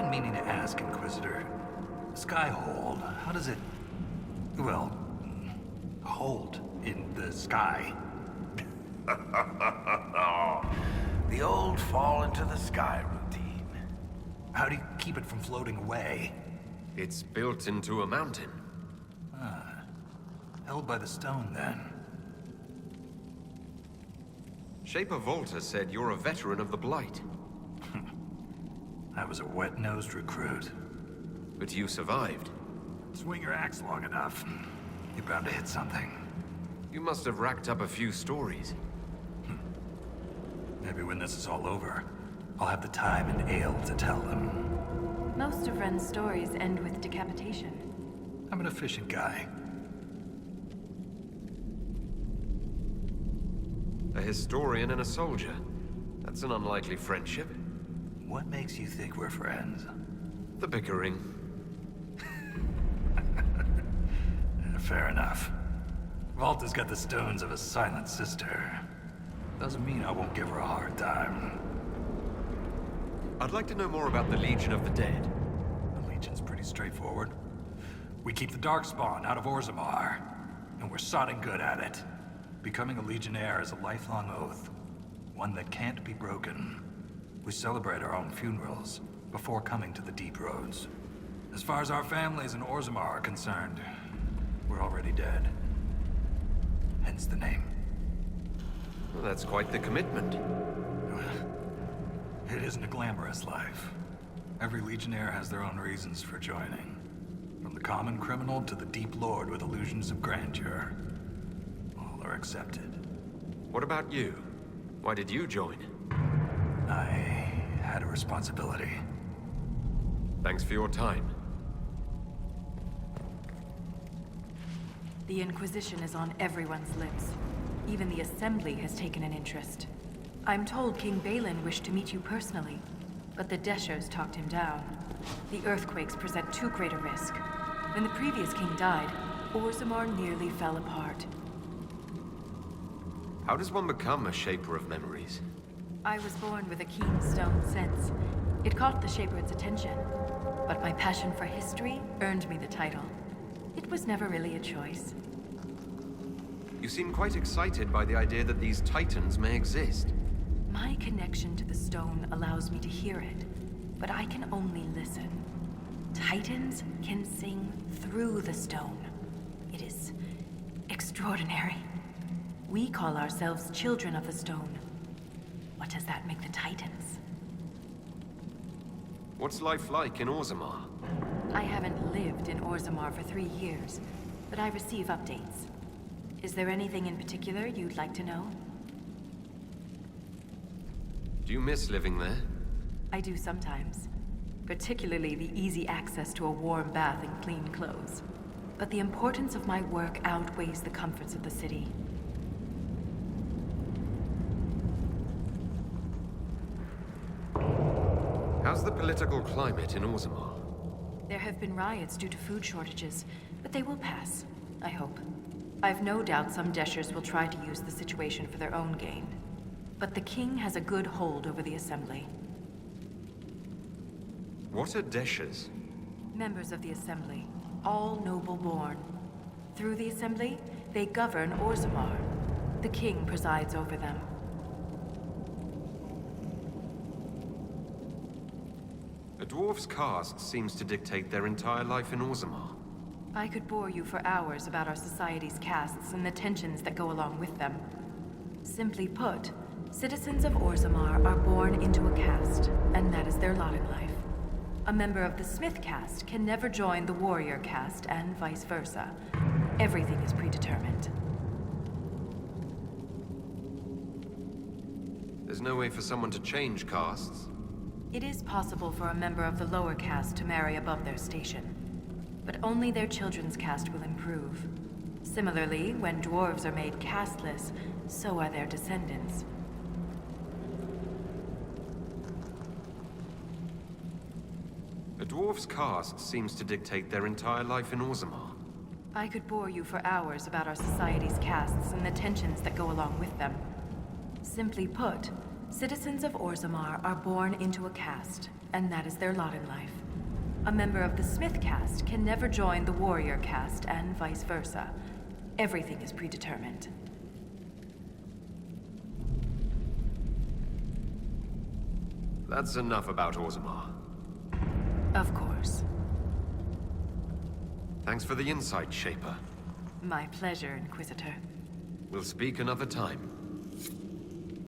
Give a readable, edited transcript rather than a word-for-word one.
been meaning to ask, Inquisitor. Skyhold, how does it... well, hold in the sky? The old fall into the sky routine. How do you keep it from floating away? It's built into a mountain. Held by the stone, then. Shaper Volta said you're a veteran of the Blight. I was a wet-nosed recruit. But you survived. Swing your axe long enough, you're bound to hit something. You must have racked up a few stories. Maybe when this is all over, I'll have the time and ale to tell them. Most of Ren's stories end with decapitation. I'm an efficient guy. A historian and a soldier. That's an unlikely friendship. What makes you think we're friends? The bickering. Fair enough. Volta's got the stones of a silent sister. Doesn't mean I won't give her a hard time. I'd like to know more about the Legion of the Dead. The Legion's pretty straightforward. We keep the Darkspawn out of Orzammar, and we're sodding good at it. Becoming a Legionnaire is a lifelong oath, one that can't be broken. We celebrate our own funerals before coming to the Deep Roads. As far as our families in Orzammar are concerned, we're already dead. Hence the name. Well, that's quite the commitment. It isn't a glamorous life. Every Legionnaire has their own reasons for joining. From the common criminal to the Deep Lord with illusions of grandeur. All are accepted. What about you? Why did you join? I had a responsibility. Thanks for your time. The Inquisition is on everyone's lips. Even the Assembly has taken an interest. I'm told King Balin wished to meet you personally, but the Deshers talked him down. The earthquakes present too great a risk. When the previous king died, Orzammar nearly fell apart. How does one become a shaper of memories? I was born with a keen stone sense. It caught the Shaper's attention, but my passion for history earned me the title. It was never really a choice. You seem quite excited by the idea that these titans may exist. My connection to the stone allows me to hear it, but I can only listen. Titans can sing through the stone. It is extraordinary. We call ourselves children of the stone. What does that make the Titans? What's life like in Orzammar? I haven't lived in Orzammar for 3 years, but I receive updates. Is there anything in particular you'd like to know? Do you miss living there? I do sometimes. Particularly the easy access to a warm bath and clean clothes. But the importance of my work outweighs the comforts of the city. How's the political climate in Orzammar? There have been riots due to food shortages, but they will pass, I hope. I've no doubt some Deshers will try to use the situation for their own gain. But the king has a good hold over the Assembly. What are Deshers? Members of the Assembly, all noble-born. Through the Assembly, they govern Orzammar. The king presides over them. A dwarf's caste seems to dictate their entire life in Orzammar. I could bore you for hours about our society's castes and the tensions that go along with them. Simply put, citizens of Orzammar are born into a caste, and that is their lot in life. A member of the Smith caste can never join the warrior caste, and vice versa. Everything is predetermined. There's no way for someone to change castes. It is possible for a member of the lower caste to marry above their station, but only their children's caste will improve. Similarly, when dwarves are made casteless, so are their descendants. A dwarf's caste seems to dictate their entire life in Orzammar. I could bore you for hours about our society's castes and the tensions that go along with them. Simply put, Citizens of Orzammar are born into a caste, and that is their lot in life. A member of the Smith caste can never join the warrior caste, and vice versa. Everything is predetermined. That's enough about Orzammar. Of course. Thanks for the insight, Shaper. My pleasure, Inquisitor. We'll speak another time.